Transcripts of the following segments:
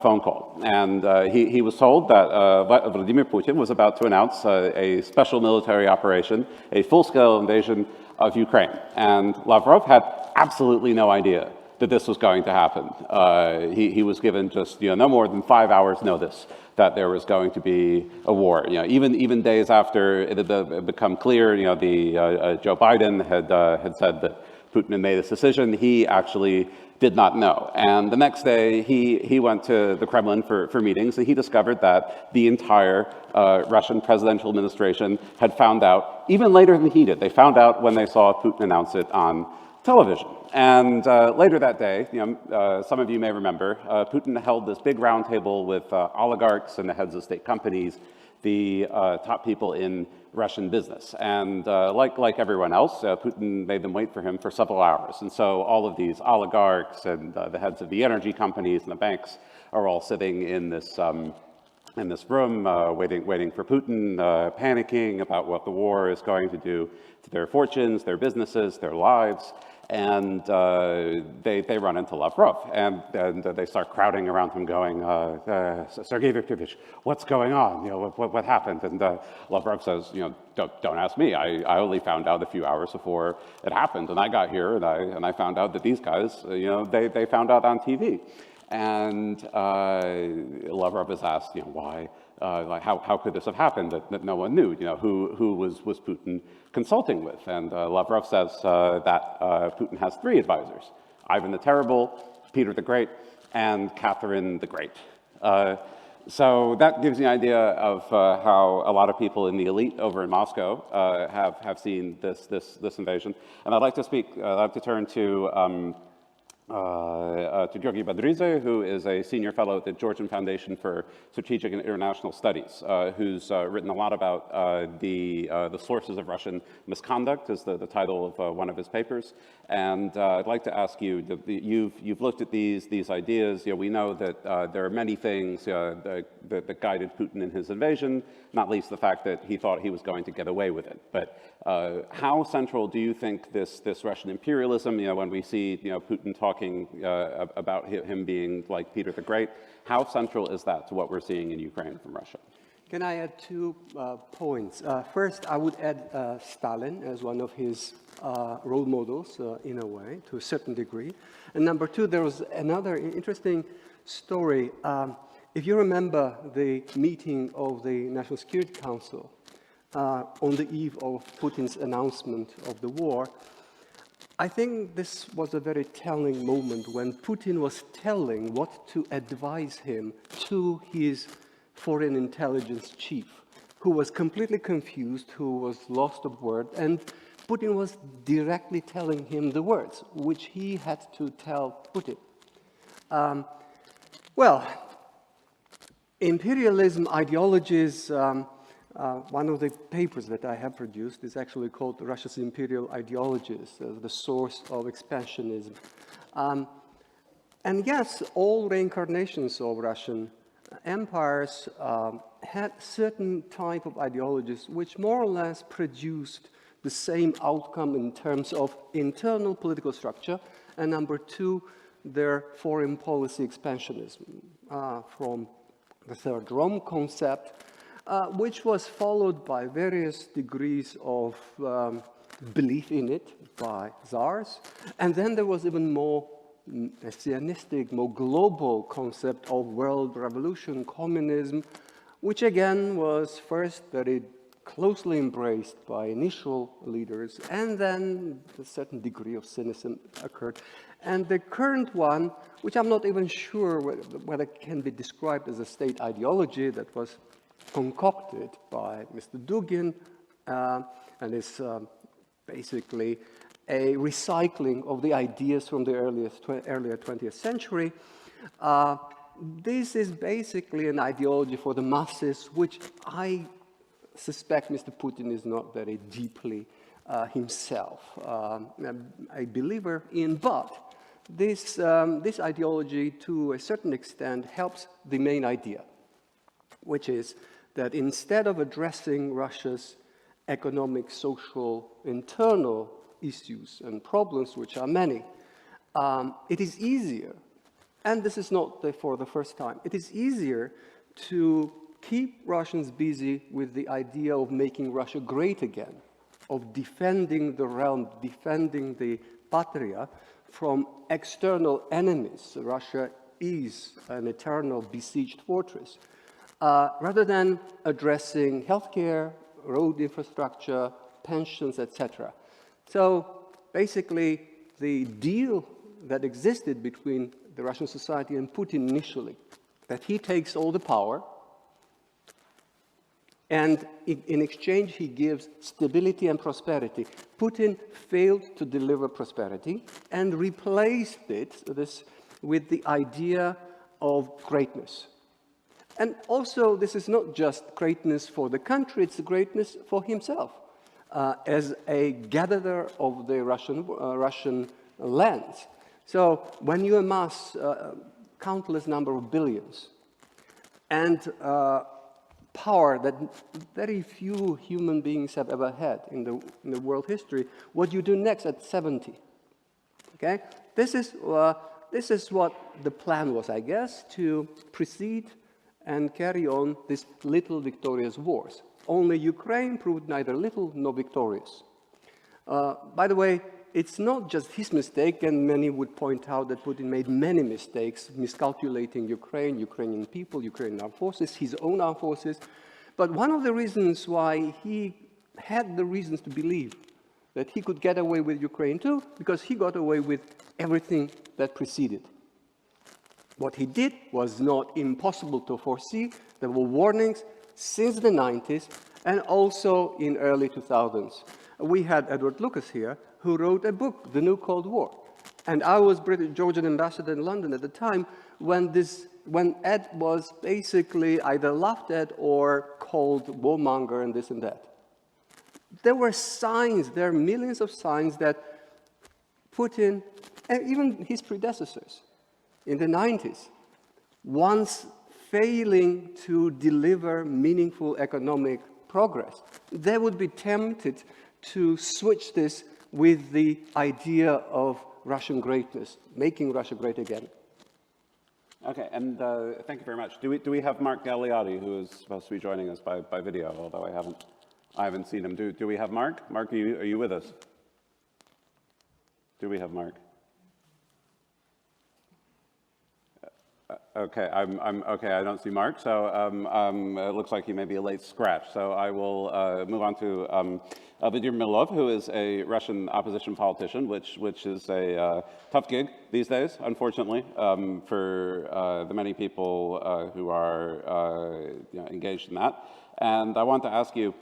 phone call, and he was told that Vladimir Putin was about to announce a special military operation, a full-scale invasion of Ukraine, and Lavrov had absolutely no idea that this was going to happen. He was given just no more than 5 hours notice that there was going to be a war. Even days after it had become clear, Joe Biden had said that Putin had made this decision, he actually did not know. And the next day, he went to the Kremlin for meetings, and he discovered that the entire Russian presidential administration had found out, even later than he did. They found out when they saw Putin announce it on television. And later that day, some of you may remember, Putin held this big roundtable with oligarchs and the heads of state companies, the top people in Russian business. And like everyone else, Putin made them wait for him for several hours. And so all of these oligarchs and the heads of the energy companies and the banks are all sitting in this room, waiting for Putin, panicking about what the war is going to do to their fortunes, their businesses, their lives. And they run into Lavrov, and they start crowding around him, going, "Sergei Viktorovich, what's going on? What happened?" And Lavrov says, "Don't ask me. I only found out a few hours before it happened, and I got here and I found out that these guys, they found out on TV." And Lavrov is asked, why? How could this have happened that no one knew? Who was Putin consulting with? And Lavrov says that Putin has 3 advisors: Ivan the Terrible, Peter the Great, and Catherine the Great. So that gives you an idea of how a lot of people in the elite over in Moscow have seen this invasion. And I'd like to turn to Georgi Badridze, who is a senior fellow at the Georgian Foundation for Strategic and International Studies, who's written a lot about the sources of Russian misconduct, is the title of one of his papers. And I'd like to ask you, you've looked at these ideas. We know that there are many things that guided Putin in his invasion, not least the fact that he thought he was going to get away with it. But how central do you think this Russian imperialism, when we see Putin talking about him being like Peter the Great, how central is that to what we're seeing in Ukraine from Russia? Can I add 2 points? First, I would add Stalin as one of his role models, in a way, to a certain degree. And number 2, there was another interesting story. If you remember the meeting of the National Security Council on the eve of Putin's announcement of the war, I think this was a very telling moment when Putin was telling what to advise him to his foreign intelligence chief, who was completely confused, who was lost of word, and Putin was directly telling him the words, which he had to tell Putin. Well, imperialism ideologies, one of the papers that I have produced is actually called Russia's Imperial Ideologies, the source of expansionism. And yes, all reincarnations of Russian empires had certain type of ideologies which more or less produced the same outcome in terms of internal political structure, and number 2, their foreign policy expansionism from the Third Rome concept, which was followed by various degrees of belief in it by czars. And then there was even more messianistic, more global concept of world revolution, communism, which again was first very closely embraced by initial leaders, and then a certain degree of cynicism occurred. And the current one, which I'm not even sure whether it can be described as a state ideology, that was concocted by Mr. Dugin, and is basically a recycling of the ideas from the earlier 20th century. This is basically an ideology for the masses, which I suspect Mr. Putin is not very deeply himself a believer in, but this ideology, to a certain extent, helps the main idea, which is that instead of addressing Russia's economic, social, internal issues and problems, which are many, it is easier And this is not for the first time. It is easier to keep Russians busy with the idea of making Russia great again, of defending the realm, defending the patria from external enemies. Russia is an eternal besieged fortress, rather than addressing healthcare, road infrastructure, pensions, etc. So basically, the deal that existed between the Russian society and Putin initially, that he takes all the power, and in exchange he gives stability and prosperity. Putin failed to deliver prosperity and replaced this with the idea of greatness. And also, this is not just greatness for the country, it's greatness for himself as a gatherer of the Russian lands. So when you amass countless number of billions and power that very few human beings have ever had in the world history, what you do next at 70, okay? This is what the plan was, I guess, to proceed and carry on these little victorious wars. Only Ukraine proved neither little nor victorious. By the way, it's not just his mistake, and many would point out that Putin made many mistakes, miscalculating Ukraine, Ukrainian people, Ukrainian armed forces, his own armed forces. But one of the reasons why he had the reasons to believe that he could get away with Ukraine too, because he got away with everything that preceded. What he did was not impossible to foresee. There were warnings since the 90s and also in early 2000s. We had Edward Lucas here, who wrote a book, The New Cold War. And I was Georgian ambassador in London at the time when Ed was basically either laughed at or called warmonger and this and that. There were signs, there are millions of signs that Putin, and even his predecessors in the 90s, once failing to deliver meaningful economic progress, they would be tempted to switch this with the idea of Russian greatness, making Russia great again. Okay, and thank you very much. Do we have Mark Galeotti, who is supposed to be joining us by video, although I haven't seen him. Do we have Mark? Mark, are you with us? Do we have Mark? Okay, okay. I don't see Mark, so it looks like he may be a late scratch. So I will move on to Vladimir Milov, who is a Russian opposition politician, which is a tough gig these days, unfortunately, for the many people who are engaged in that. And I want to ask you,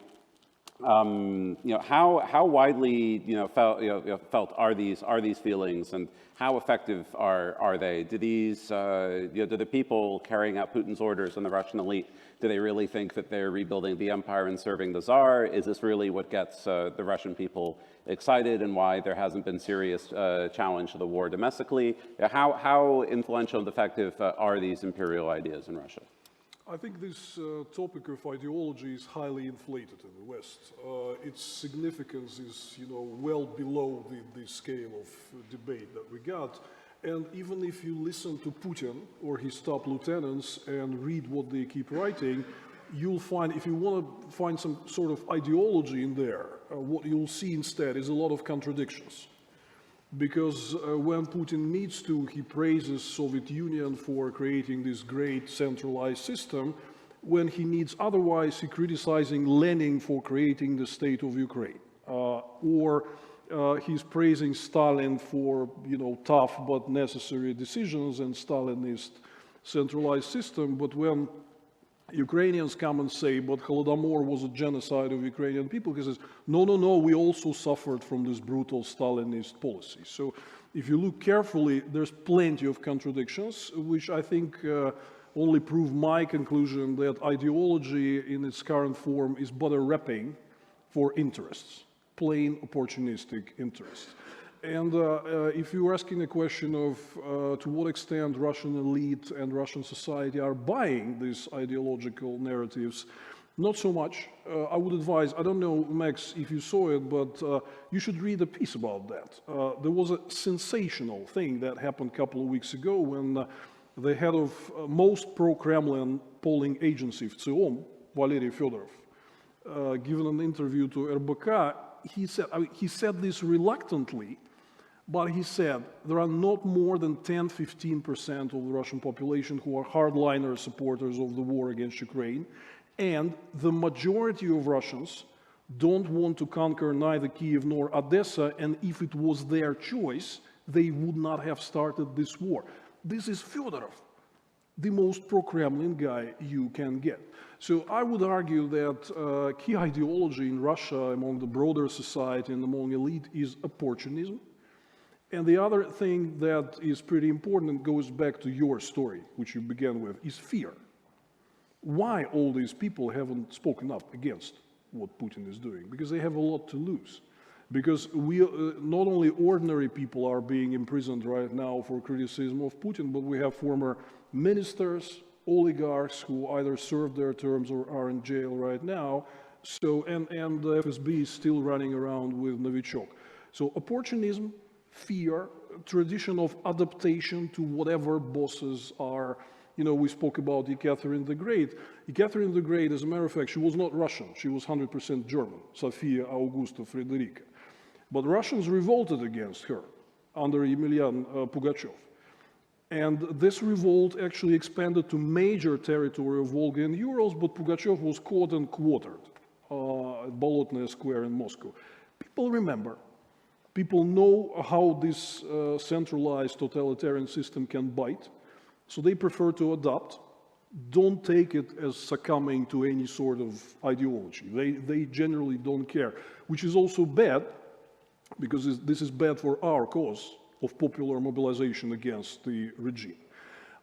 how widely felt are these feelings, and how effective are they? Do these do the people carrying out Putin's orders and the Russian elite, do they really think that they're rebuilding the empire and serving the Tsar? Is this really what gets the Russian people excited, and why there hasn't been serious challenge to the war domestically? How influential and effective are these imperial ideas in Russia? I think this topic of ideology is highly inflated in the West. Its significance is, well below the scale of debate that we got. And even if you listen to Putin or his top lieutenants and read what they keep writing, you'll find, if you want to find some sort of ideology in there, what you'll see instead is a lot of contradictions. Because when Putin needs to, he praises Soviet Union for creating this great centralized system. When he needs otherwise, he's criticizing Lenin for creating the state of Ukraine. Or he's praising Stalin for, tough but necessary decisions and Stalinist centralized system. But when Ukrainians come and say, but Holodomor was a genocide of Ukrainian people, he says, no, we also suffered from this brutal Stalinist policy. So if you look carefully, there's plenty of contradictions, which I think only prove my conclusion that ideology in its current form is but a wrapping for interests, plain opportunistic interests. And if you're asking the question of to what extent Russian elite and Russian society are buying these ideological narratives, Not so much. I would advise, I don't know, Max, if you saw it, but you should read a piece about that. There was a sensational thing that happened a couple of weeks ago when the head of most pro-Kremlin polling agency, ВЦИОМ, Valery Fedorov, given an interview to RBK, he said this reluctantly, but he said there are not more than 10-15% of the Russian population who are hardliner supporters of the war against Ukraine, and the majority of Russians don't want to conquer neither Kiev nor Odessa, and if it was their choice, they would not have started this war. This is Fedorov, the most pro-Kremlin guy you can get. So I would argue that key ideology in Russia among the broader society and among elite is opportunism. And the other thing that is pretty important and goes back to your story, which you began with, is fear. Why all these people haven't spoken up against what Putin is doing? Because they have a lot to lose. Because we, not only ordinary people are being imprisoned right now for criticism of Putin, but we have former ministers, oligarchs who either served their terms or are in jail right now. So, and the FSB is still running around with Novichok. So opportunism, fear, tradition of adaptation to whatever bosses are. You know, we spoke about Catherine the Great. Catherine the Great, as a matter of fact, she was not Russian. She was 100% German, Sophia Augusta Frederica. But Russians revolted against her under Emelian Pugachev. And this revolt actually expanded to major territory of Volga and Urals, but Pugachev was caught and quartered at Bolotnaya Square in Moscow. People remember. People know how this centralized totalitarian system can bite. So they prefer to adopt. Don't take it as succumbing to any sort of ideology. They generally don't care, which is also bad, because this is bad for our cause of popular mobilization against the regime.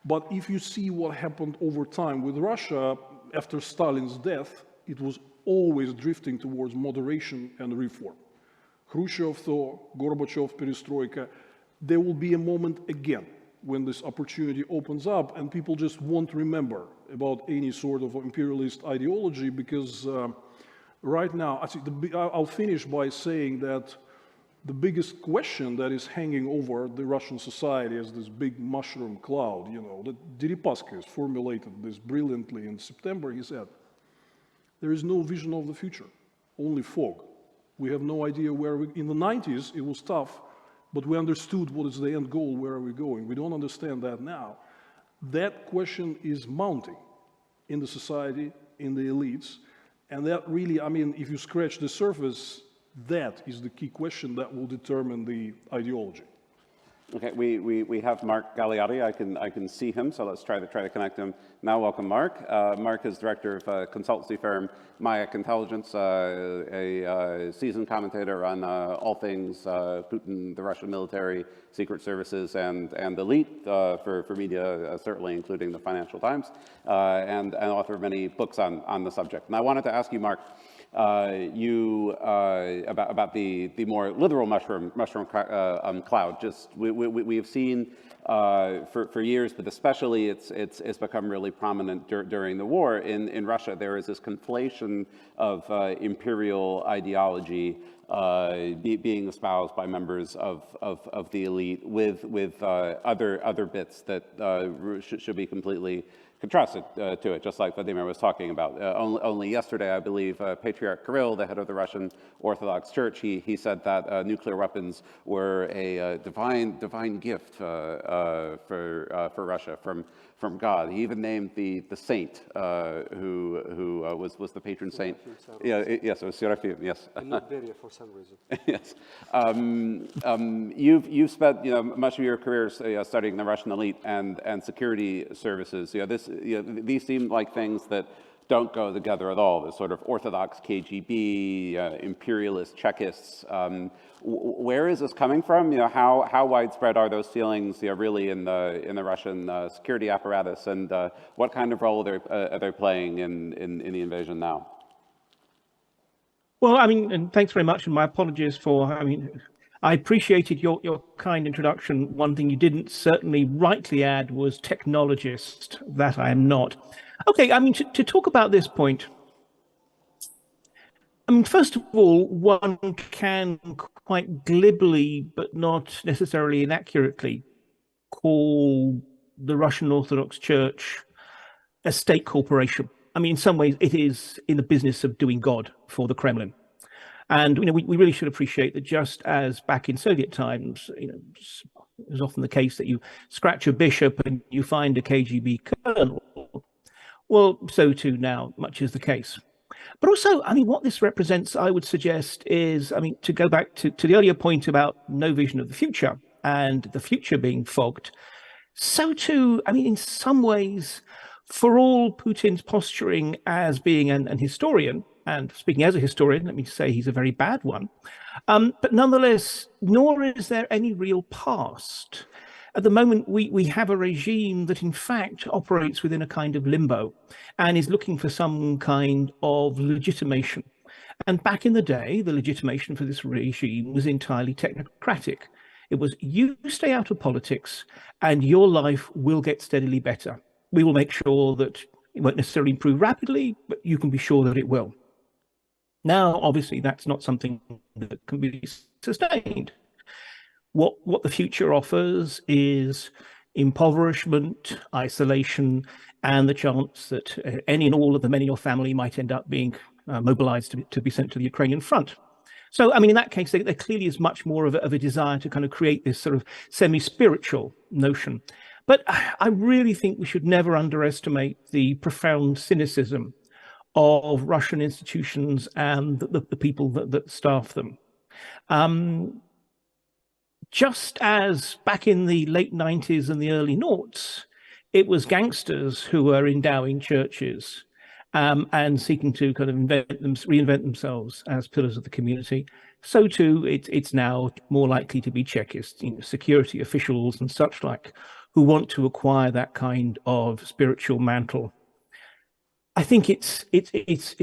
But if you see what happened over time with Russia after Stalin's death, it was always drifting towards moderation and reform. Khrushchev, Tho, Gorbachev, Perestroika, there will be a moment again when this opportunity opens up and people just won't remember about any sort of imperialist ideology, because right now, I'll finish by saying that the biggest question that is hanging over the Russian society as this big mushroom cloud, you know, that Deripaska has formulated this brilliantly in September. He said, there is no vision of the future, only fog. We have no idea where in the 90s, it was tough, but we understood what is the end goal, where are we going? We don't understand that now. That question is mounting in the society, in the elites, and that really, I mean, if you scratch the surface, that is the key question that will determine the ideology. Okay, we have Mark Galeotti. I can see him, so let's try to connect him now. Welcome, Mark. Mark is director of consultancy firm Mayak Intelligence, a seasoned commentator on all things Putin, the Russian military, secret services, and elite for media, certainly including the Financial Times, and author of many books on the subject. And I wanted to ask you, Mark, about the more literal mushroom cloud. Just we have seen for years, but especially it's become really prominent during the war in Russia. There is this conflation of imperial ideology being espoused by members of the elite with other bits that should be completely contrasted to it, just like Vladimir was talking about. Only yesterday, I believe, Patriarch Kirill, the head of the Russian Orthodox Church, he said that nuclear weapons were a divine gift for Russia from God. He even named the saint who was the patron saint. Yeah, yes, it was Seraphim. Yes. And not Beria for some reason. Yes. You've spent much of your career studying the Russian elite and security services. These seem like things that don't go together at all. The sort of orthodox KGB, imperialist Chekists. Where is this coming from? How widespread are those feelings? Really in the Russian security apparatus, and what kind of role are they playing in the invasion now? Well, I mean, and thanks very much, and my apologies for, I appreciated your kind introduction. One thing you didn't certainly rightly add was technologist. That I am not. Okay, I mean, to talk about this point, I mean, first of all, one can quite glibly, but not necessarily inaccurately, call the Russian Orthodox Church a state corporation. I mean, in some ways, it is in the business of doing God for the Kremlin. And we really should appreciate that just as back in Soviet times, it was often the case that you scratch a bishop and you find a KGB colonel. Well, so too now, much is the case. But also, I mean, what this represents, I would suggest, is, I mean, to go back to the earlier point about no vision of the future and the future being fogged, so too, I mean, in some ways, for all Putin's posturing as being an historian, and speaking as a historian, let me say he's a very bad one, but nonetheless, nor is there any real past. At the moment, we have a regime that in fact operates within a kind of limbo and is looking for some kind of legitimation. And back in the day, the legitimation for this regime was entirely technocratic. It was, you stay out of politics and your life will get steadily better. We will make sure that it won't necessarily improve rapidly, but you can be sure that it will. Now, obviously, that's not something that can be sustained. What the future offers is impoverishment, isolation, and the chance that any and all of the men in your family might end up being mobilized to be sent to the Ukrainian front. So, I mean, in that case, there clearly is much more of a desire to kind of create this sort of semi-spiritual notion. But I really think we should never underestimate the profound cynicism of Russian institutions and the people that staff them. Just as back in the late 90s and the early noughts, it was gangsters who were endowing churches and seeking to kind of reinvent themselves as pillars of the community. So too, it's now more likely to be Chekists, security officials and such like, who want to acquire that kind of spiritual mantle. I think it's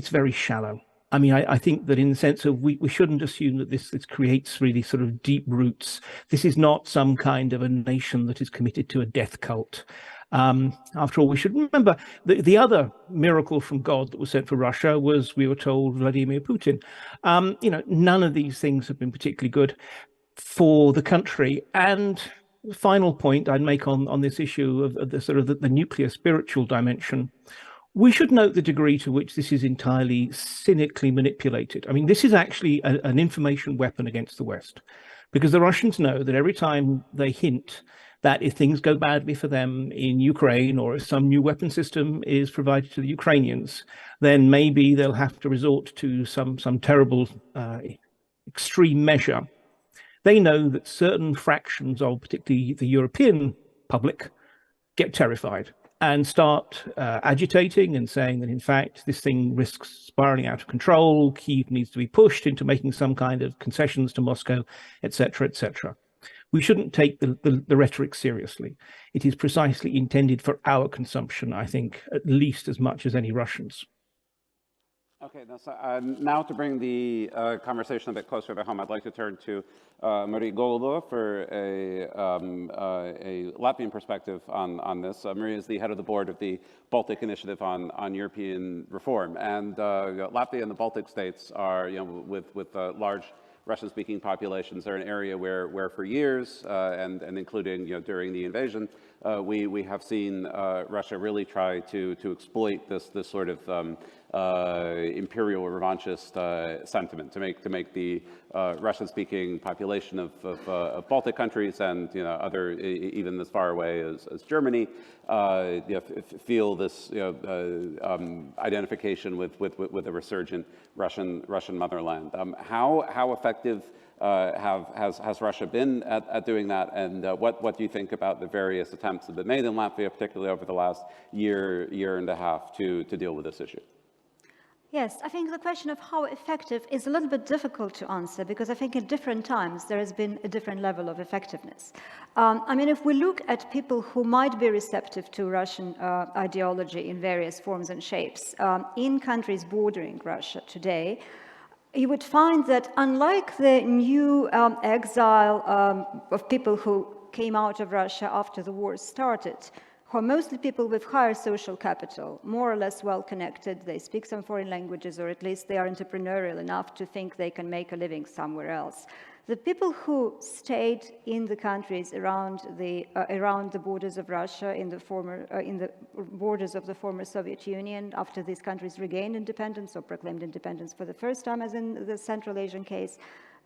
very shallow. I mean, I think that in the sense of we shouldn't assume that this creates really sort of deep roots. This is not some kind of a nation that is committed to a death cult. After all, we should remember the other miracle from God that was sent for Russia was, we were told, Vladimir Putin. None of these things have been particularly good for the country. And the final point I'd make on this issue of the sort of the nuclear spiritual dimension, we should note the degree to which this is entirely cynically manipulated. I mean, this is actually an information weapon against the West, because the Russians know that every time they hint that if things go badly for them in Ukraine, or if some new weapon system is provided to the Ukrainians, then maybe they'll have to resort to some terrible extreme measure. They know that certain fractions of particularly the European public get terrified and start agitating and saying that, in fact, this thing risks spiraling out of control. Kyiv needs to be pushed into making some kind of concessions to Moscow, etc., etc. We shouldn't take the rhetoric seriously. It is precisely intended for our consumption, I think, at least as much as any Russians. Okay, now to bring the conversation a bit closer to home, I'd like to turn to Marie Golubova for a Latvian perspective on this. Marie is the head of the board of the Baltic Initiative on European Reform, and Latvia and the Baltic states are, with large Russian-speaking populations, are an area where for years, and including during the invasion, we have seen Russia really try to exploit this sort of imperial revanchist sentiment to make the Russian-speaking population of Baltic countries and other, even as far away as Germany, feel this identification with a resurgent Russian motherland. How effective has Russia been at doing that, and what do you think about the various attempts that have been made in Latvia, particularly over the last year and a half, to deal with this issue? Yes, I think the question of how effective is a little bit difficult to answer, because I think at different times there has been a different level of effectiveness. I mean, if we look at people who might be receptive to Russian ideology in various forms and shapes in countries bordering Russia today, you would find that unlike the new exile of people who came out of Russia after the war started, who are mostly people with higher social capital, more or less well-connected, they speak some foreign languages, or at least they are entrepreneurial enough to think they can make a living somewhere else. The people who stayed in the countries around the borders of Russia, in the borders of the former Soviet Union, after these countries regained independence or proclaimed independence for the first time, as in the Central Asian case,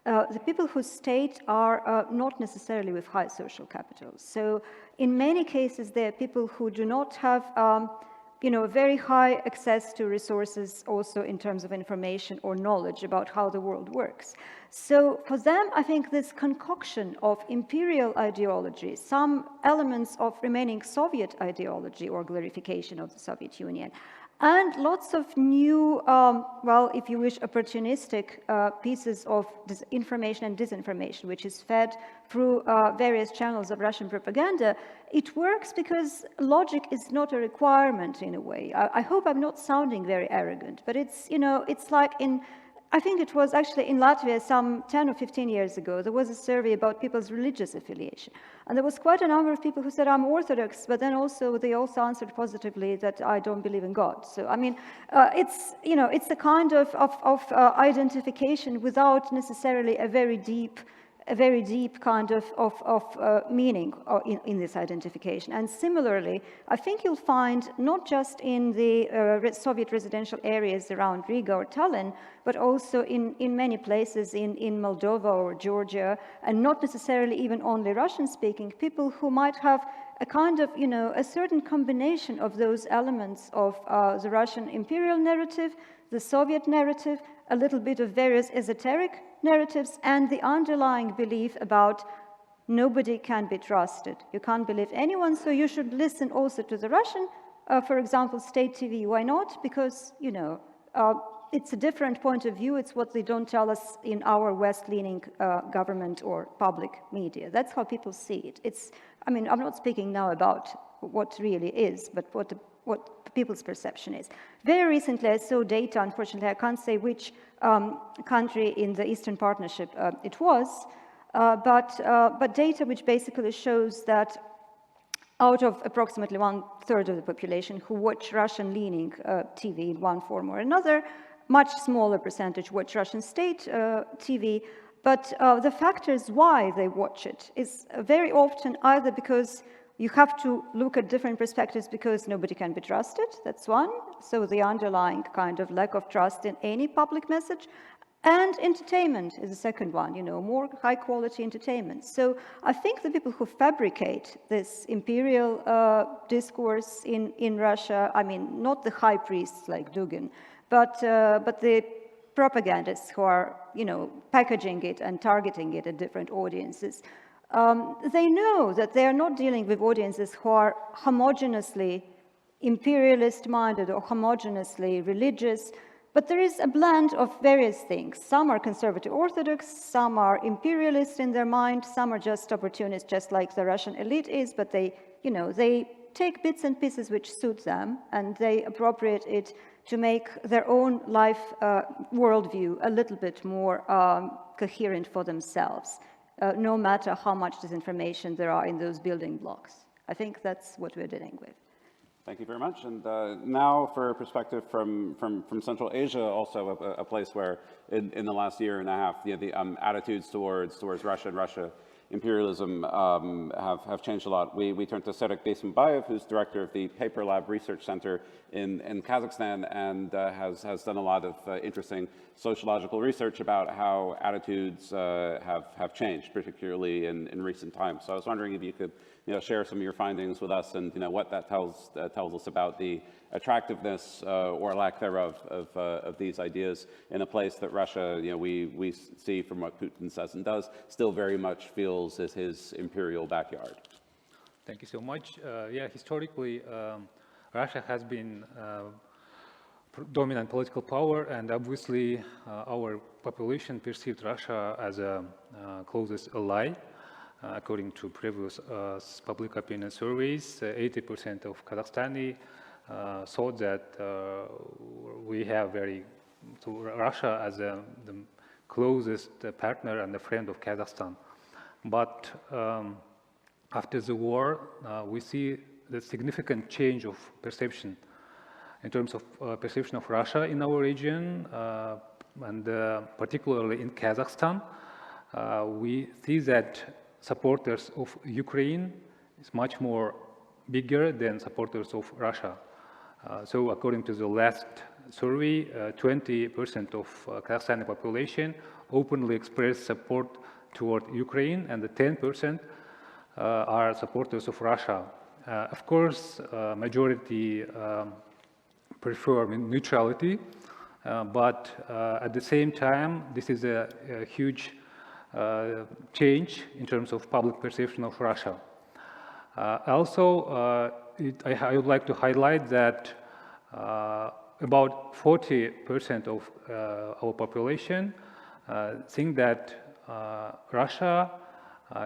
the people who stayed are not necessarily with high social capital. So in many cases, there are people who do not have very high access to resources also in terms of information or knowledge about how the world works. So for them, I think this concoction of imperial ideology, some elements of remaining Soviet ideology or glorification of the Soviet Union, and lots of new, well, if you wish, opportunistic pieces of information and disinformation, which is fed through various channels of Russian propaganda. It works because logic is not a requirement in a way. I hope I'm not sounding very arrogant, but it's, it's like I think it was actually in Latvia some 10 or 15 years ago, there was a survey about people's religious affiliation. And there was quite a number of people who said, I'm Orthodox, but then they also answered positively that I don't believe in God. So, I mean, it's a kind of identification without necessarily a very deep kind of meaning in this identification. And similarly, I think you'll find not just in the Soviet residential areas around Riga or Tallinn, but also in many places in Moldova or Georgia, and not necessarily even only Russian-speaking, people who might have a kind of, a certain combination of those elements of the Russian imperial narrative, the Soviet narrative, a little bit of various esoteric narratives, and the underlying belief about nobody can be trusted. You can't believe anyone, so you should listen also to the Russian, for example, state TV. Why not? Because, it's a different point of view. It's what they don't tell us in our West-leaning government or public media. That's how people see it. I'm not speaking now about what really is, but what people's perception is. Very recently, I saw data, unfortunately, I can't say which country in the Eastern Partnership it was, but data which basically shows that out of approximately 1/3 of the population who watch Russian-leaning TV in one form or another, much smaller percentage watch Russian state TV, but the factors why they watch it is very often either because you have to look at different perspectives because nobody can be trusted, that's one. So the underlying kind of lack of trust in any public message. And entertainment is the second one, more high quality entertainment. So I think the people who fabricate this imperial discourse in Russia, not the high priests like Dugin, but the propagandists who are, packaging it and targeting it at different audiences, they know that they are not dealing with audiences who are homogeneously imperialist-minded or homogeneously religious, but there is a blend of various things. Some are conservative Orthodox, some are imperialist in their mind, some are just opportunists, just like the Russian elite is, but they take bits and pieces which suit them, and they appropriate it to make their own life worldview a little bit more coherent for themselves, no matter how much disinformation there are in those building blocks. I think that's what we're dealing with. Thank you very much. And now for a perspective from Central Asia, also a place where in the last year and a half, the attitudes towards Russia and Russia imperialism have changed a lot. We turn to Serek Besimbayev, who's director of the Paper Lab Research Center in Kazakhstan, and has done a lot of interesting sociological research about how attitudes have changed, particularly in recent times. So I was wondering if you could share some of your findings with us, and what that tells us about the attractiveness or lack thereof of these ideas in a place that Russia, we see from what Putin says and does, still very much feels is his imperial backyard. Thank you so much. Yeah, historically, Russia has been dominant political power, and obviously our population perceived Russia as a closest ally. According to previous public opinion surveys, 80% of Kazakhstani thought that we have Russia as the closest partner and a friend of Kazakhstan. But after the war, we see the significant change of perception in terms of perception of Russia in our region, and particularly in Kazakhstan. We see that supporters of Ukraine is much more bigger than supporters of Russia. So according to the last survey, 20% of Kazakhstani population openly expressed support toward Ukraine, and the 10% are supporters of Russia. Of course, majority prefer neutrality, but at the same time, this is a huge change in terms of public perception of Russia. Also, I would like to highlight that about 40% of our population think that Russia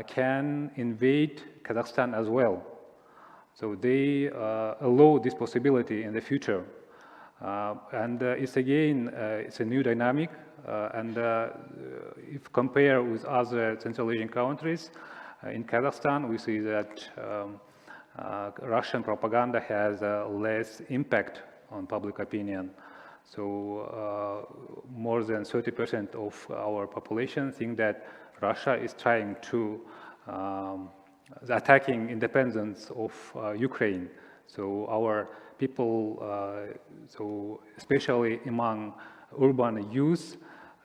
can invade Kazakhstan as well. So they allow this possibility in the future. And it's again, it's a new dynamic. And if compare with other Central Asian countries, in Kazakhstan, we see that Russian propaganda has less impact on public opinion. So more than 30% of our population think that Russia is trying to attacking independence of Ukraine. So our people, so especially among urban youth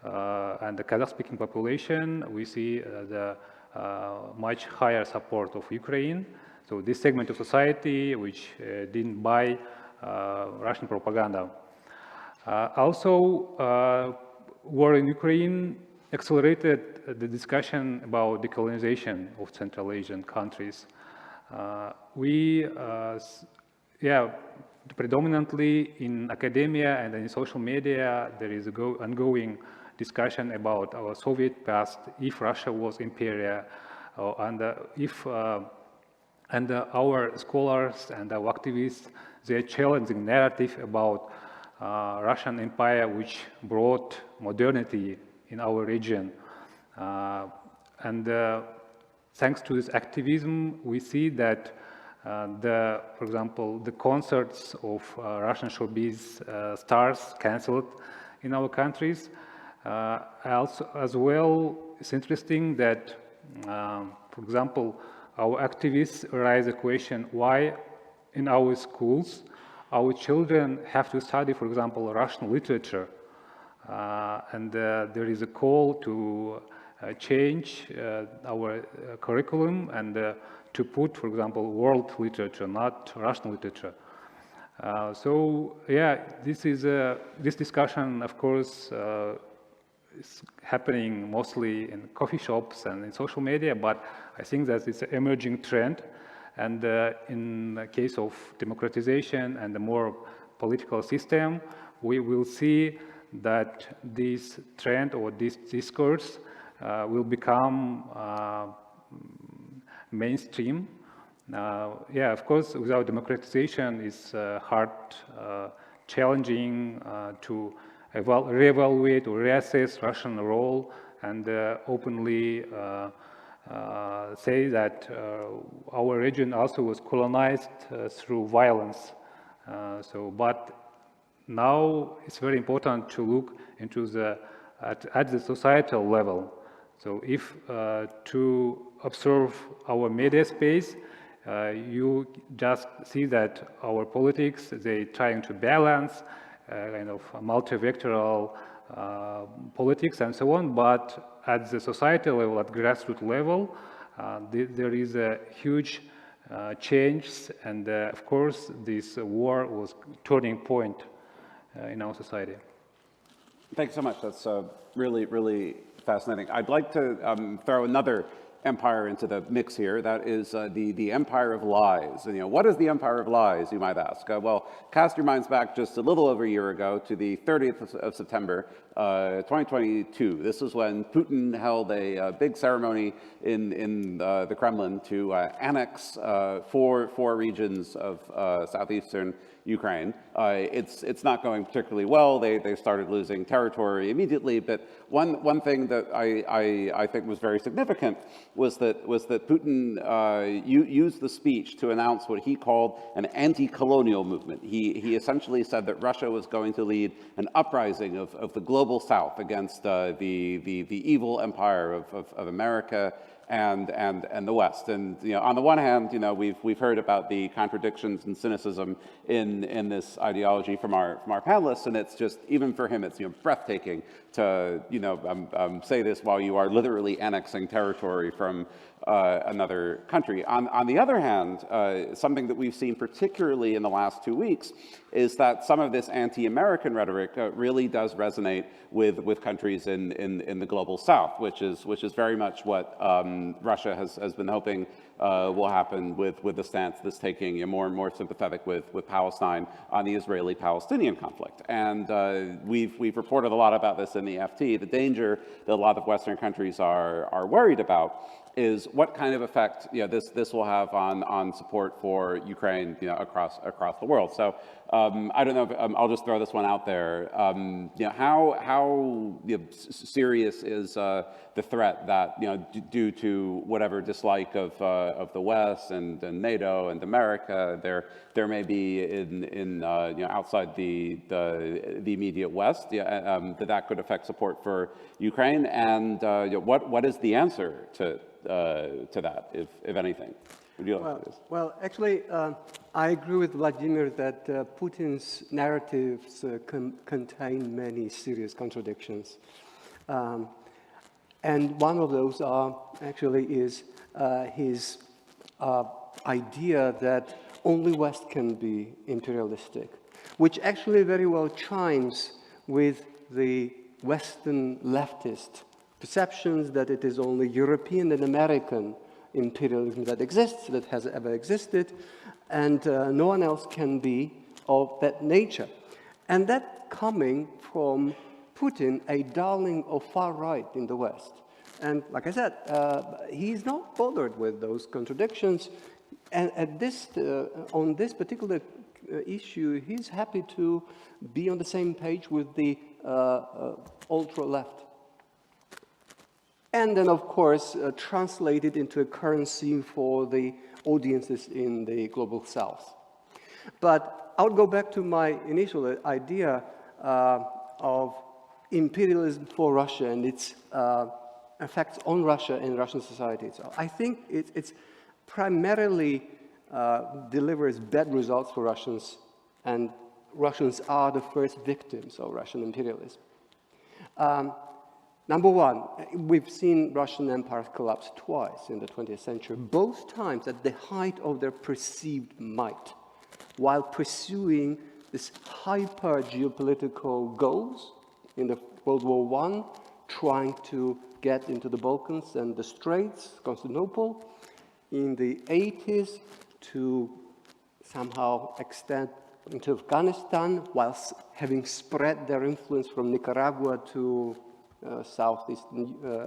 and the Kazakh-speaking population, we see the much higher support of Ukraine. So this segment of society which didn't buy Russian propaganda. Also, war in Ukraine accelerated the discussion about decolonization of Central Asian countries. Predominantly in academia and in social media, there is an ongoing discussion about our Soviet past, if Russia was imperial, and our scholars and our activists, they are challenging narrative about Russian Empire, which brought modernity in our region. Thanks to this activism, we see that for example, the concerts of Russian showbiz stars canceled in our countries. Also, as well, it's interesting that, for example, our activists raise the question why in our schools our children have to study, for example, Russian literature. There is a call to change our curriculum and to put, for example, world literature, not Russian literature. This discussion, of course, is happening mostly in coffee shops and in social media, but I think that it's an emerging trend. And in the case of democratization and the more political system, we will see that this trend or this discourse will become mainstream. Of course, without democratization, it's hard, challenging to reevaluate or reassess Russian role and openly say that our region also was colonized through violence. But now it's very important to look into at the societal level. So if to observe our media space, you just see that our politics, they trying to balance kind of multi-vectoral politics and so on, but at the societal level, at grassroots level, there is a huge change, and of course, this war was turning point in our society. Thanks so much. That's really, really fascinating. I'd like to throw another empire into the mix here. That is the empire of lies. And, what is the empire of lies, you might ask? Well, cast your minds back just a little over a year ago to the 30th of September, 2022. This is when Putin held a big ceremony in the Kremlin to annex four regions of southeastern Ukraine. It's not going particularly well. They started losing territory immediately. But one thing that I think was very significant was that Putin used the speech to announce what he called an anti-colonial movement. He essentially said that Russia was going to lead an uprising of the global South against the evil empire of America and the West. And on the one hand, we've heard about the contradictions and cynicism in this ideology from our panelists, and it's just, even for him, it's breathtaking to say this while you are literally annexing territory from another country. On the other hand, something that we've seen particularly in the last 2 weeks is that some of this anti-American rhetoric really does resonate with countries in the global South, which is very much what Russia has been hoping will happen with the stance that's taking more and more sympathetic with Palestine on the Israeli-Palestinian conflict. And we've reported a lot about this in the FT. The danger that a lot of Western countries are worried about is what kind of effect this will have on support for Ukraine across the world. So I don't know if, I'll just throw this one out there. How serious is the threat that due to whatever dislike of the West and NATO and America there may be in outside the immediate West that could affect support for Ukraine, and what is the answer to that, if anything? Would you like to this? Well, actually, I agree with Vladimir that Putin's narratives contain many serious contradictions. And one of those is his idea that only West can be imperialistic, which actually very well chimes with the Western leftist perceptions that it is only European and American imperialism that exists, that has ever existed, and no one else can be of that nature. And that coming from Putin, a darling of far right in the West. And like I said, he's not bothered with those contradictions. And on this particular issue, he's happy to be on the same page with the ultra-left. And then, of course, translate it into a currency for the audiences in the global South. But I would go back to my initial idea of imperialism for Russia and its effects on Russia and Russian society itself. I think it's primarily delivers bad results for Russians, and Russians are the first victims of Russian imperialism. Number one, we've seen Russian empires collapse twice in the 20th century, both times at the height of their perceived might, while pursuing this hyper geopolitical goals in the World War I, trying to get into the Balkans and the Straits, Constantinople, in the 80s to somehow extend into Afghanistan, whilst having spread their influence from Nicaragua to Southeast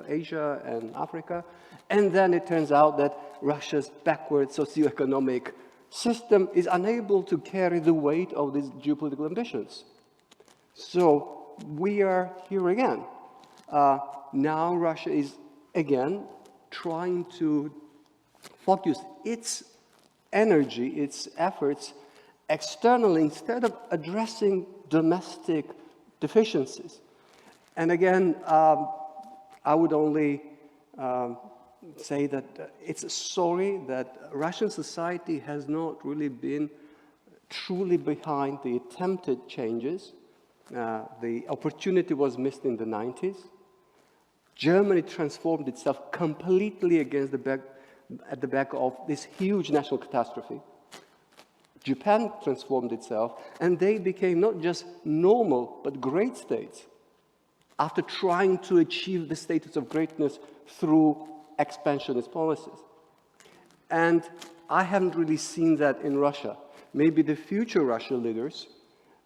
Asia and Africa. And then it turns out that Russia's backward socioeconomic system is unable to carry the weight of these geopolitical ambitions. So we are here again. Now Russia is again trying to focus its energy, its efforts externally instead of addressing domestic deficiencies. And again, I would only say that it's sorry that Russian society has not really been truly behind the attempted changes. The opportunity was missed in the 90s. Germany transformed itself completely at the back of this huge national catastrophe. Japan transformed itself, and they became not just normal, but great states, after trying to achieve the status of greatness through expansionist policies. And I haven't really seen that in Russia. Maybe the future Russia leaders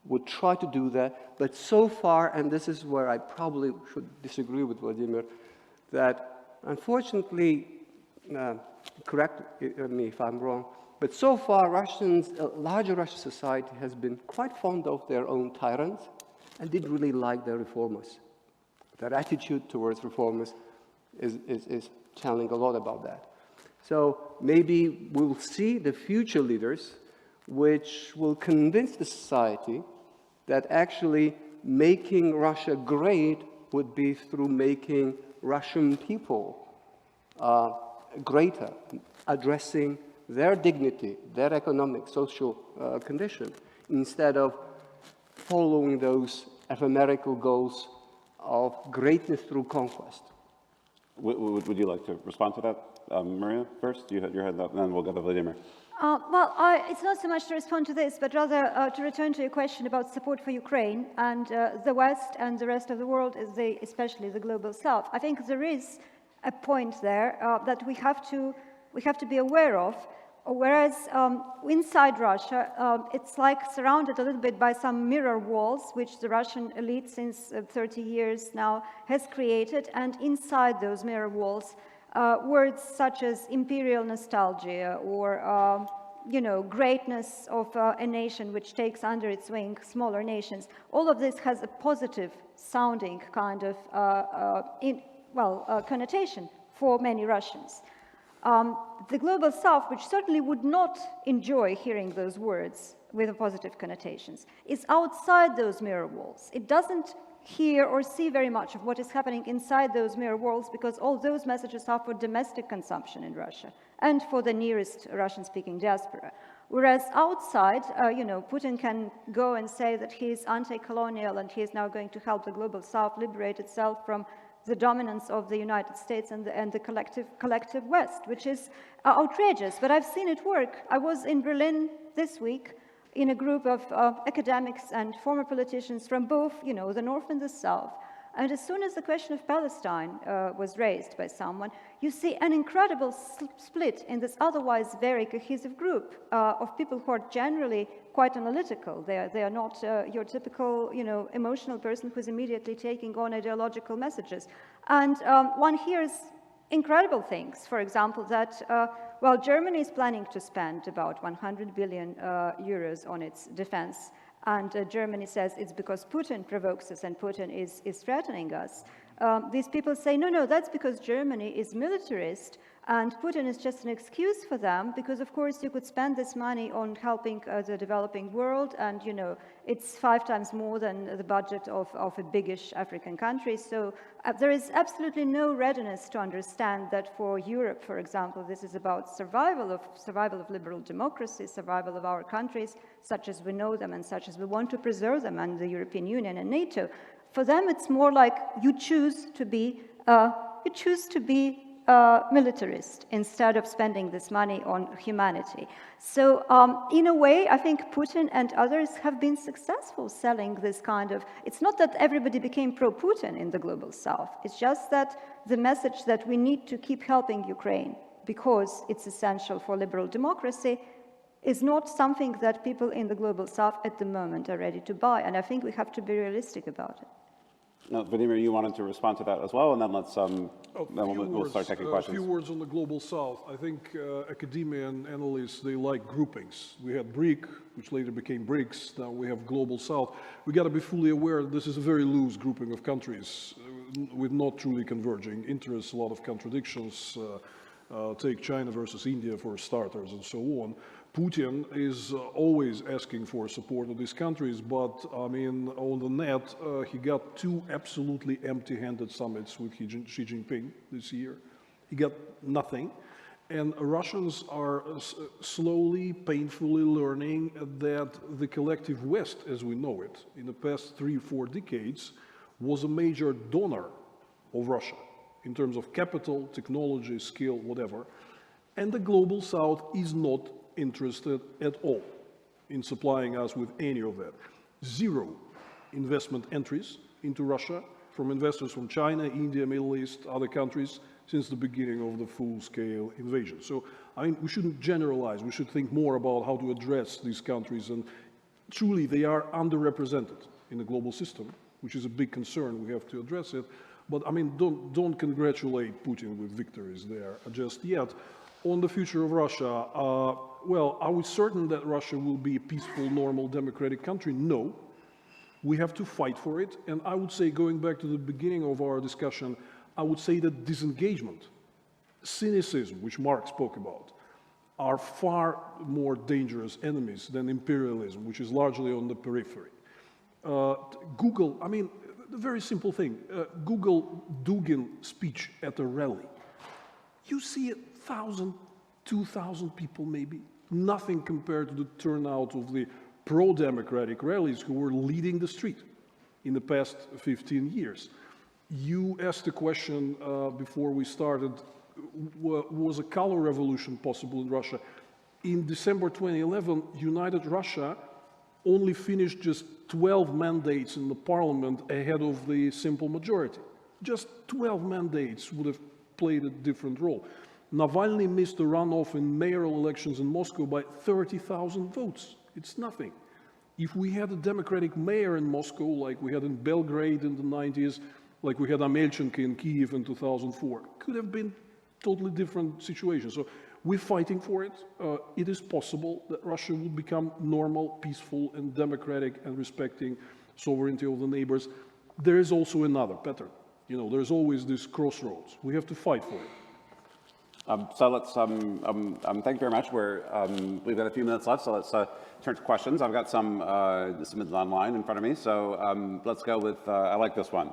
would try to do that, but so far, and this is where I probably should disagree with Vladimir, that unfortunately, correct me if I'm wrong, But so far, larger Russian society has been quite fond of their own tyrants and didn't really like their reformers. Their attitude towards reformers is telling a lot about that. So maybe we'll see the future leaders which will convince the society that actually making Russia great would be through making Russian people greater, addressing their dignity, their economic, social condition, instead of following those ephemerical goals of greatness through conquest. Would you like to respond to that, Maria, first? You had your hand up, and then we'll go to Vladimir. It's not so much to respond to this, but rather to return to your question about support for Ukraine and the West and the rest of the world, especially the global South. I think there is a point there that we have to be aware of. Whereas inside Russia, it's like surrounded a little bit by some mirror walls, which the Russian elite since 30 years now has created. And inside those mirror walls, words such as imperial nostalgia or, greatness of a nation which takes under its wing smaller nations, all of this has a positive sounding kind of, connotation for many Russians. The global South, which certainly would not enjoy hearing those words with positive connotations, is outside those mirror walls. It doesn't hear or see very much of what is happening inside those mirror walls because all those messages are for domestic consumption in Russia and for the nearest Russian-speaking diaspora. Whereas outside, Putin can go and say that he is anti-colonial and he is now going to help the global South liberate itself from the dominance of the United States and the collective West, which is outrageous, but I've seen it work. I was in Berlin this week in a group of academics and former politicians from both, the North and the South. And as soon as the question of Palestine was raised by someone, you see an incredible split in this otherwise very cohesive group of people who are generally quite analytical. They are not your typical, emotional person who's immediately taking on ideological messages. And one hears incredible things. For example, that, Germany is planning to spend about 100 billion euros on its defense. And Germany says it's because Putin provokes us and Putin is threatening us. These people say, no, that's because Germany is militarist and Putin is just an excuse for them because, of course, you could spend this money on helping the developing world and, it's 5 times more than the budget of a biggish African country. So there is absolutely no readiness to understand that for Europe, for example, this is about survival of liberal democracy, survival of our countries, such as we know them and such as we want to preserve them and the European Union and NATO. For them, it's more like you choose to be militarist instead of spending this money on humanity. So in a way, I think Putin and others have been successful selling this kind of, it's not that everybody became pro-Putin in the global South, it's just that the message that we need to keep helping Ukraine because it's essential for liberal democracy is not something that people in the global South at the moment are ready to buy. And I think we have to be realistic about it. No, Vladimir, you wanted to respond to that as well, and then we'll start taking questions. A few words on the global South. I think academia and analysts, they like groupings. We had BRIC, which later became BRICS. Now we have global South. We got to be fully aware this is a very loose grouping of countries with not truly converging interests, a lot of contradictions. Take China versus India for starters and so on. Putin is always asking for support of these countries, but I mean, on the net, he got 2 absolutely empty-handed summits with Xi Jinping this year. He got nothing. And Russians are slowly, painfully learning that the collective West, as we know it, in the past 3-4 decades, was a major donor of Russia in terms of capital, technology, skill, whatever. And the global South is not interested at all in supplying us with any of that. 0 investment entries into Russia from investors from China, India, Middle East, other countries since the beginning of the full-scale invasion. So, I mean, we shouldn't generalize. We should think more about how to address these countries. And truly, they are underrepresented in the global system, which is a big concern. We have to address it. But, I mean, don't congratulate Putin with victories there just yet. On the future of Russia, well, are we certain that Russia will be a peaceful, normal, democratic country? No. We have to fight for it. And I would say, going back to the beginning of our discussion, I would say that disengagement, cynicism, which Marx spoke about, are far more dangerous enemies than imperialism, which is largely on the periphery. Google, I mean, a very simple thing. Google Dugin speech at a rally. You see 1,000, 2,000 people maybe. Nothing compared to the turnout of the pro-democratic rallies who were leading the street in the past 15 years. You asked a question before we started, was a color revolution possible in Russia? In December 2011, United Russia only finished just 12 mandates in the parliament ahead of the simple majority. Just 12 mandates would have played a different role. Navalny missed the runoff in mayoral elections in Moscow by 30,000 votes. It's nothing. If we had a democratic mayor in Moscow, like we had in Belgrade in the 90s, like we had Amelchenko in Kyiv in 2004, could have been totally different situation. So we're fighting for it. It is possible that Russia will become normal, peaceful, and democratic and respecting sovereignty of the neighbors. There is also another pattern. You know, there's always this crossroads. We have to fight for it. So let's, thank you very much. We've got a few minutes left, so let's turn to questions. I've got some submitted online in front of me, so let's go with, I like this one.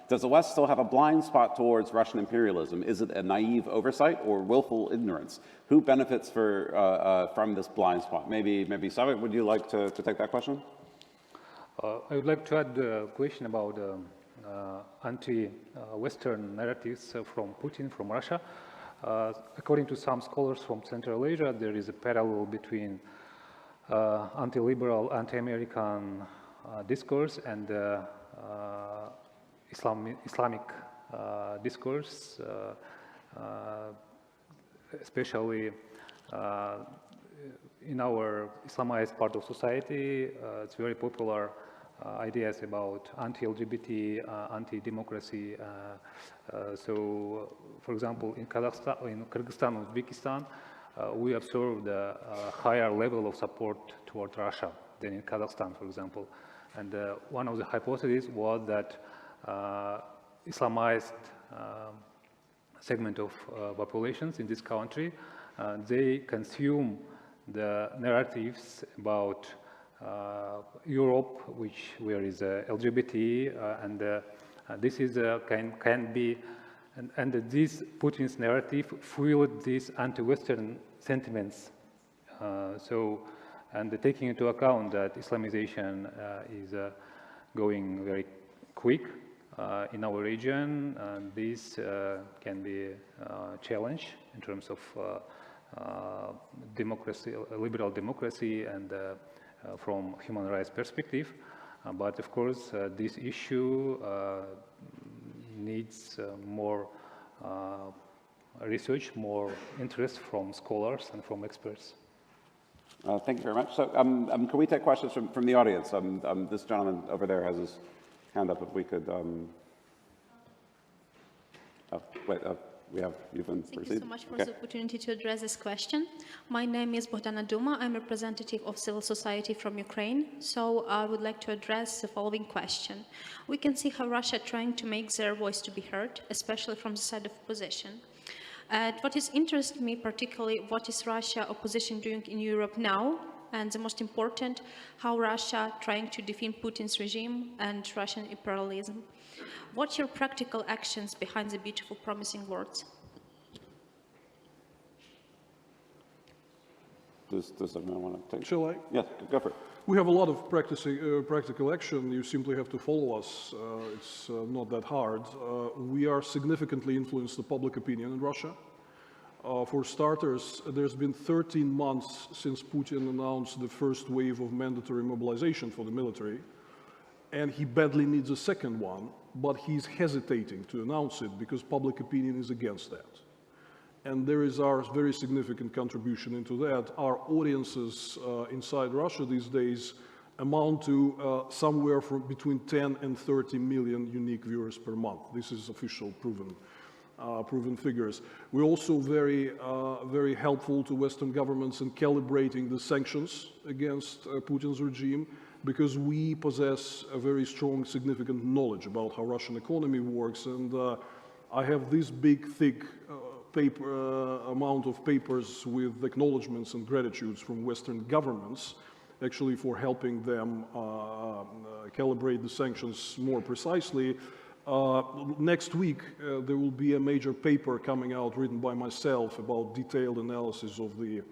Does the West still have a blind spot towards Russian imperialism? Is it a naive oversight or willful ignorance? Who benefits from this blind spot? Maybe Savit, would you like to take that question? I would like to add a question about anti-Western narratives from Putin, from Russia. According to some scholars from Central Asia, there is a parallel between anti-liberal, anti-American discourse and Islamic discourse, especially in our Islamized part of society. It's very popular ideas about anti-LGBT, anti-democracy. So, for example, in Kyrgyzstan, Uzbekistan, we observed a higher level of support toward Russia than in Kazakhstan, for example. And one of the hypotheses was that Islamized segment of populations in this country, they consume the narratives about Europe, where is LGBT, and this is can be, and this Putin's narrative fueled these anti-Western sentiments. And taking into account that Islamization is going very quick in our region, this can be a challenge in terms of democracy, liberal democracy, and from human rights perspective. But of course, this issue needs more research, more interest from scholars and from experts. Thank you very much. So can we take questions from the audience? This gentleman over there has his hand up. If we could, you've been Thank you so much for the opportunity to address this question. My name is Bogdana Duma. I'm a representative of civil society from Ukraine. So I would like to address the following question. We can see how Russia trying to make their voice to be heard, especially from the side of opposition. What is interesting me particularly, what is Russia opposition doing in Europe now? And the most important, how Russia trying to defeat Putin's regime and Russian imperialism. What's your practical actions behind the beautiful, promising words? Does everyone want to take? Shall I? Yes, go for it. We have a lot of practical action. You simply have to follow us. It's not that hard. We are significantly influenced the public opinion in Russia. For starters, there's been 13 months since Putin announced the first wave of mandatory mobilization for the military. And he badly needs a second one, but he's hesitating to announce it because public opinion is against that. And there is our very significant contribution into that. Our audiences inside Russia these days amount to somewhere from between 10 and 30 million unique viewers per month. This is official, proven proven figures. We're also very, very helpful to Western governments in calibrating the sanctions against Putin's regime, because we possess a very strong, significant knowledge about how Russian economy works. And I have this big, thick amount of papers with acknowledgements and gratitudes from Western governments, actually for helping them calibrate the sanctions more precisely. Next week, there will be a major paper coming out written by myself about detailed analysis of the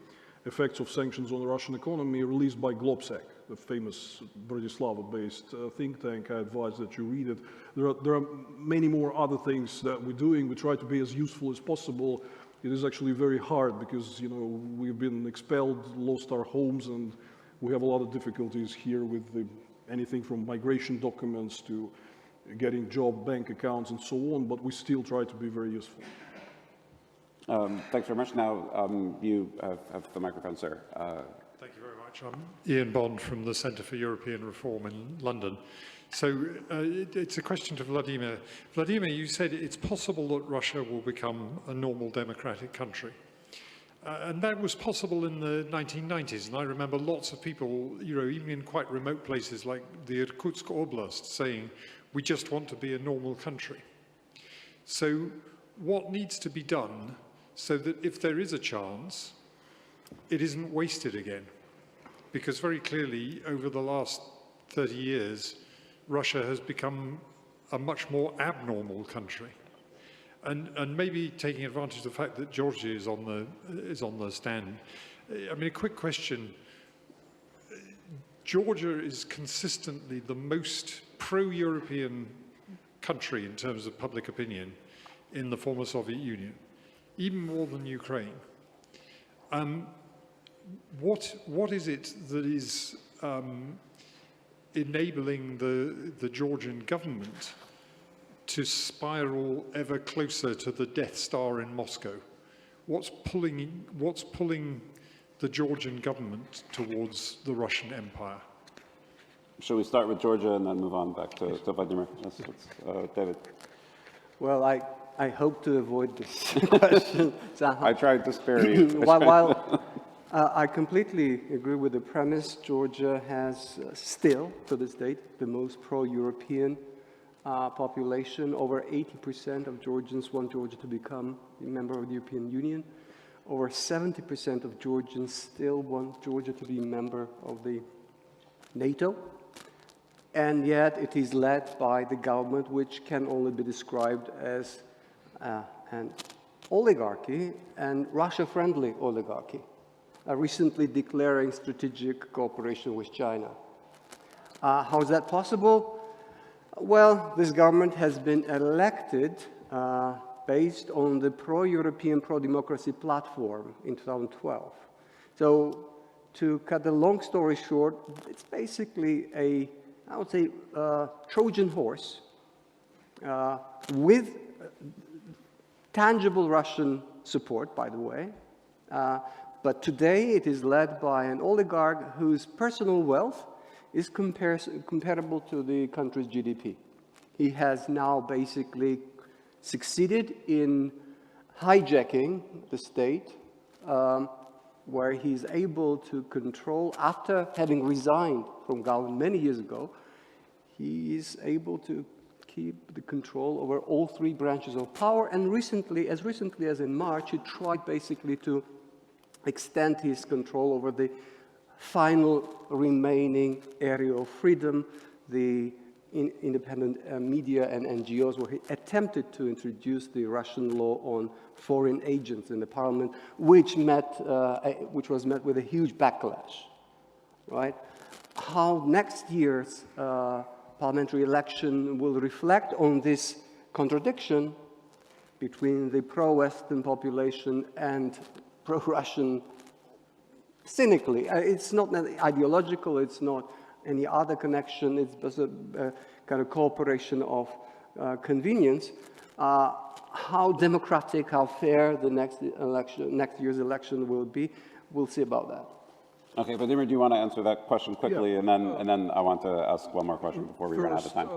effects of sanctions on the Russian economy, released by Globsec, the famous Bratislava-based think tank. I advise that you read it. There are many more other things that we're doing. We try to be as useful as possible. It is actually very hard because, you know, we've been expelled, lost our homes, and we have a lot of difficulties here with anything from migration documents to getting job bank accounts and so on, but we still try to be very useful. Thanks very much. Now you have the microphone, sir. Thank you very much. I'm Ian Bond from the Centre for European Reform in London. So it's a question to Vladimir. Vladimir, you said it's possible that Russia will become a normal democratic country. And that was possible in the 1990s. And I remember lots of people, you know, even in quite remote places like the Irkutsk Oblast, saying, we just want to be a normal country. So what needs to be done so that if there is a chance, it isn't wasted again? Because very clearly, over the last 30 years, Russia has become a much more abnormal country. And maybe taking advantage of the fact that Georgia is on the stand, I mean, a quick question. Georgia is consistently the most pro-European country in terms of public opinion in the former Soviet Union, even more than Ukraine. What is it that is enabling the Georgian government to spiral ever closer to the Death Star in Moscow? What's pulling the Georgian government towards the Russian Empire? Shall we start with Georgia and then move on back to Vladimir? David. Well, I hope to avoid this question. I tried to spare you. While I completely agree with the premise, Georgia has still, to this date, the most pro-European population. Over 80% of Georgians want Georgia to become a member of the European Union. Over 70% of Georgians still want Georgia to be a member of the NATO. And yet it is led by the government, which can only be described as an oligarchy, and Russia-friendly oligarchy, recently declaring strategic cooperation with China. How is that possible? Well, this government has been elected based on the pro-European, pro-democracy platform in 2012. So to cut the long story short, it's basically I would say, Trojan horse with tangible Russian support, by the way. But today it is led by an oligarch whose personal wealth is comparable to the country's GDP. He has now basically succeeded in hijacking the state, where he's able to control, after having resigned from government many years ago, he is able to keep the control over all three branches of power. And recently, as in March, he tried basically to extend his control over the final remaining area of freedom, the independent media and NGOs, where he attempted to introduce the Russian law on foreign agents in the parliament, which was met with a huge backlash, right? How next year's parliamentary election will reflect on this contradiction between the pro-Western population and pro-Russian cynically. It's not ideological, it's not any other connection, it's just a kind of cooperation of convenience. How democratic, how fair the next year's election will be, we'll see about that. Okay, Vladimir, do you want to answer that question quickly, Yeah. and then I want to ask one more question before we run out of time.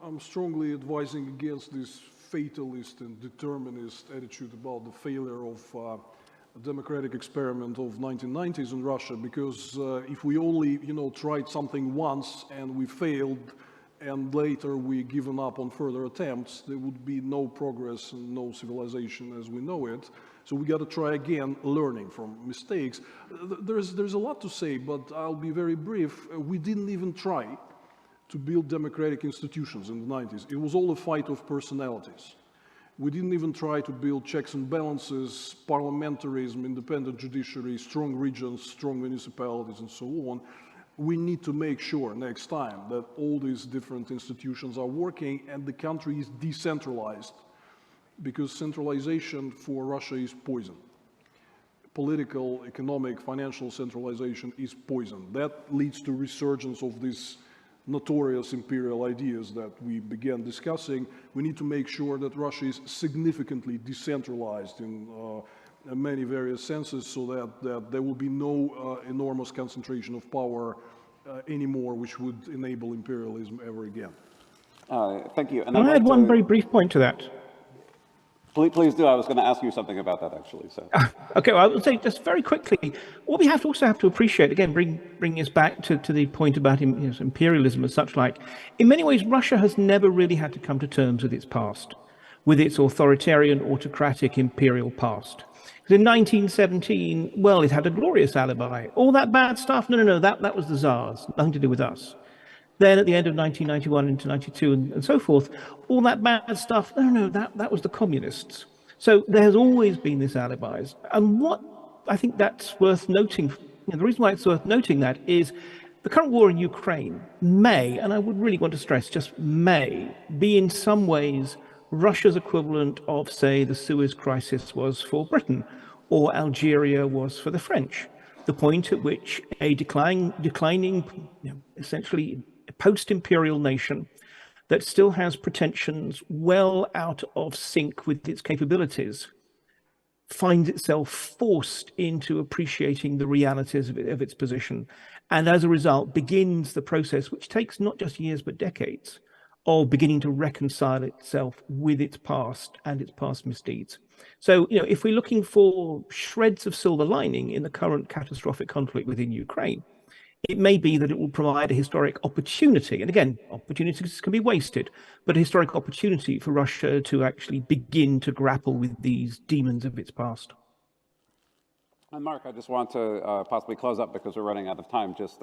I'm strongly advising against this fatalist and determinist attitude about the failure of a democratic experiment of 1990s in Russia, because if we only, tried something once and we failed, and later we given up on further attempts, there would be no progress and no civilization as we know it. So we got to try again, learning from mistakes. There's a lot to say, but I'll be very brief. We didn't even try to build democratic institutions in the 90s. It was all a fight of personalities. We didn't even try to build checks and balances, parliamentarism, independent judiciary, strong regions, strong municipalities, and so on. We need to make sure next time that all these different institutions are working and the country is decentralized, because centralization for Russia is poison. Political, economic, financial centralization is poison. That leads to resurgence of these notorious imperial ideas that we began discussing. We need to make sure that Russia is significantly decentralized in many various senses, so that there will be no enormous concentration of power anymore, which would enable imperialism ever again. Thank you. And I had one very brief point to that. Please do. I was going to ask you something about that, actually. So. Okay, well, I would say just very quickly, what we also have to appreciate, again, bringing us back to the point about imperialism and such like, in many ways, Russia has never really had to come to terms with its past, with its authoritarian, autocratic, imperial past. Because in 1917, well, it had a glorious alibi. All that bad stuff, no, that was the Tsars, nothing to do with us. Then at the end of 1991 into 92 and so forth, all that bad stuff, no, that was the communists. So there has always been this alibis. And what I think that's worth noting, the reason why it's worth noting that is the current war in Ukraine may, and I would really want to stress just may, be in some ways Russia's equivalent of, say, the Suez Crisis was for Britain or Algeria was for the French. The point at which a declining, essentially post-imperial nation that still has pretensions well out of sync with its capabilities finds itself forced into appreciating the realities of its position, and as a result begins the process, which takes not just years but decades, of beginning to reconcile itself with its past and its past misdeeds. So, if we're looking for shreds of silver lining in the current catastrophic conflict within Ukraine, it may be that it will provide a historic opportunity, and again, opportunities can be wasted, but a historic opportunity for Russia to actually begin to grapple with these demons of its past. And Mark, I just want to possibly close up because we're running out of time. Just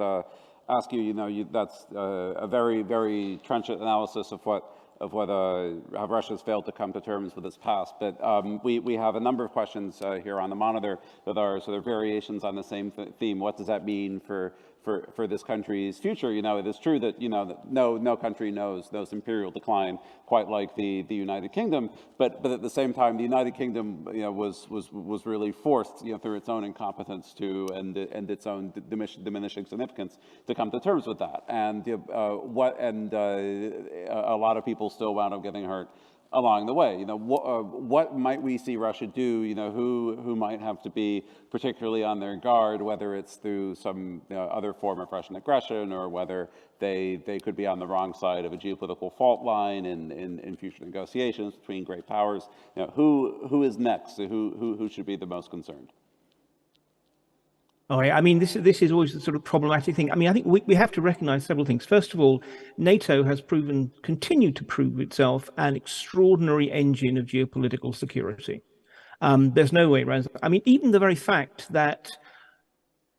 ask you, that's a very, very trenchant analysis of how Russia's failed to come to terms with its past. But we have a number of questions here on the monitor that are sort of variations on the same theme. What does that mean for this country's future? It is true that no country knows imperial decline quite like the United Kingdom, but at the same time, the United Kingdom was really forced through its own incompetence to and its own diminishing significance to come to terms with that. And a lot of people still wound up getting hurt along the way. What might we see Russia do? Who might have to be particularly on their guard, whether it's through some other form of Russian aggression, or whether they could be on the wrong side of a geopolitical fault line in future negotiations between great powers. Who is next? Who should be the most concerned? Oh, I mean, this is always the sort of problematic thing. I mean, I think we have to recognize several things. First of all, NATO has continued to prove itself an extraordinary engine of geopolitical security. There's no way around it. I mean, even the very fact that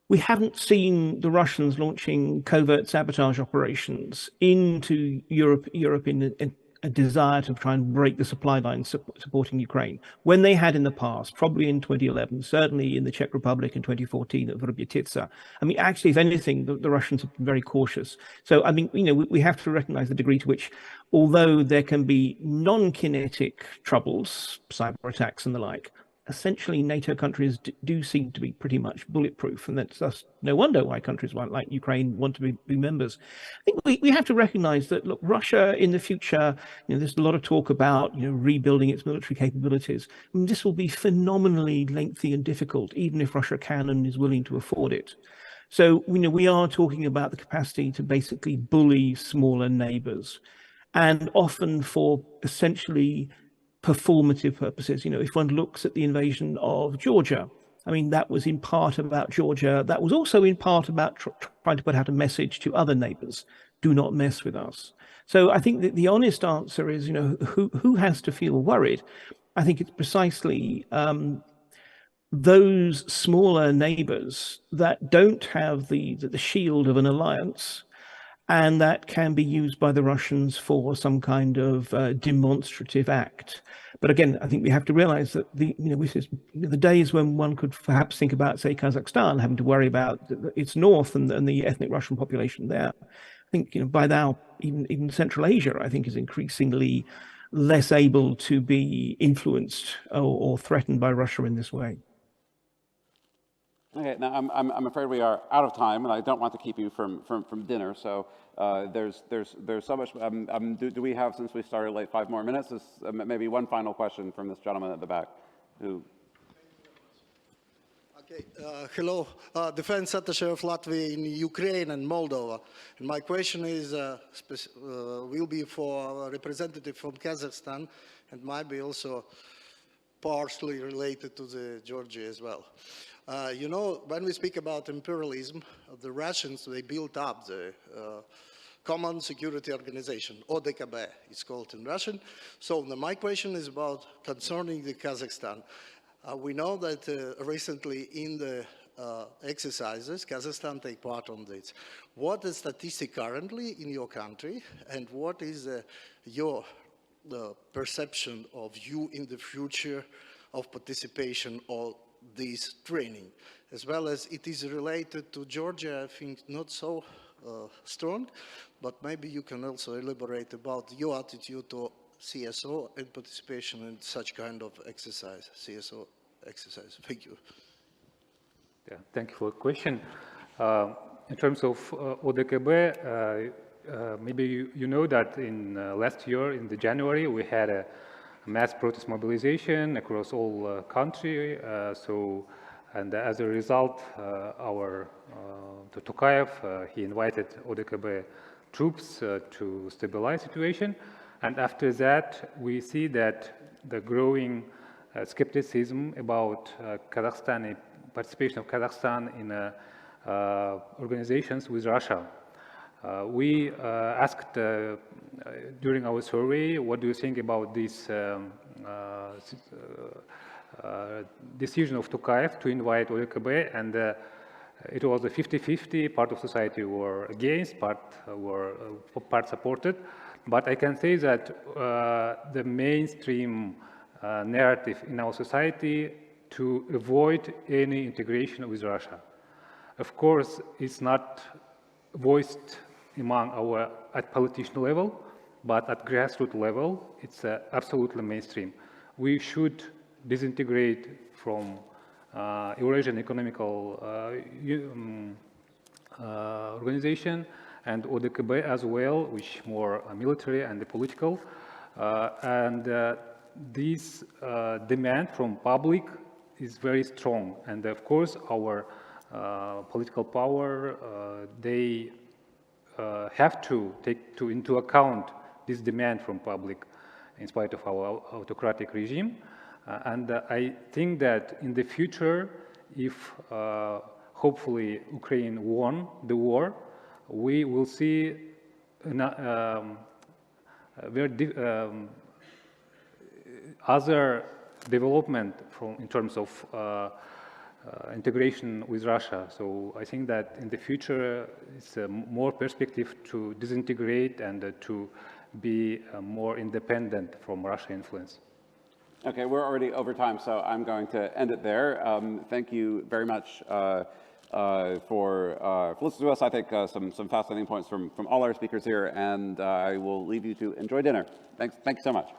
we haven't seen the Russians launching covert sabotage operations into Europe in a desire to try and break the supply lines supporting Ukraine, when they had in the past, probably in 2011, certainly in the Czech Republic in 2014 at Vrbětica. I mean, actually, if anything, the Russians have been very cautious. So, I mean, we have to recognize the degree to which, although there can be non-kinetic troubles, cyber attacks and the like, essentially NATO countries do seem to be pretty much bulletproof, and that's just no wonder why countries like Ukraine want to be members. I think we have to recognize that, look, Russia in the future, there's a lot of talk about rebuilding its military capabilities. I mean, this will be phenomenally lengthy and difficult, even if Russia can and is willing to afford it. So we are talking about the capacity to basically bully smaller neighbors, and often for essentially performative purposes. If one looks at the invasion of Georgia, I mean, that was in part about Georgia. That was also in part about trying to put out a message to other neighbors: do not mess with us. So I think that the honest answer is, who has to feel worried? I think it's precisely those smaller neighbors that don't have the shield of an alliance, and that can be used by the Russians for some kind of demonstrative act. But again, I think we have to realize that the days when one could perhaps think about, say, Kazakhstan having to worry about its north and the ethnic Russian population there. I think by now even Central Asia, I think, is increasingly less able to be influenced or threatened by Russia in this way. Okay, now I'm afraid we are out of time, and I don't want to keep you from dinner. So there's so much. Do we have, since we started late, 5 more minutes? Maybe one final question from this gentleman at the back, who. Okay, hello, Defense Attaché of Latvia in Ukraine and Moldova. And my question is, will be for a representative from Kazakhstan, and might be also partially related to the Georgia as well. When we speak about imperialism, the Russians, they built up the Common Security Organization, ODKB, it's called in Russian. So my question is about concerning the Kazakhstan. We know that recently in the exercises, Kazakhstan take part on this. What is statistic currently in your country, and what is your perception of you in the future of participation or this training, as well as it is related to Georgia, I think not so strong, but maybe you can also elaborate about your attitude to CSO and participation in such kind of exercise, CSO exercise. Thank you. Yeah, thank you for the question. In terms of ODKB, maybe you know that in last year, in January, we had a mass protest mobilization across all country. And as a result, Tokayev, he invited ODKB troops to stabilize situation. And after that, we see that the growing skepticism about participation of Kazakhstan in organizations with Russia. We asked during our survey, what do you think about this decision of Tokayev to invite ODKB? And it was a 50-50, part of society were against, part supported. But I can say that the mainstream narrative in our society to avoid any integration with Russia. Of course, it's not voiced among our at politician level, but at grassroots level, it's absolutely mainstream. We should disintegrate from Eurasian Economical Organization and ODKB as well, which more military and political. This demand from public is very strong. And of course, our political power, they have to take into account this demand from public in spite of our autocratic regime. And I think that in the future, if hopefully Ukraine won the war, we will see other development in terms of integration with Russia. So I think that in the future, it's more perspective to disintegrate and to be more independent from Russian influence. Okay, we're already over time, so I'm going to end it there. Thank you very much for listening to us. I think some fascinating points from all our speakers here, and I will leave you to enjoy dinner. Thanks so much.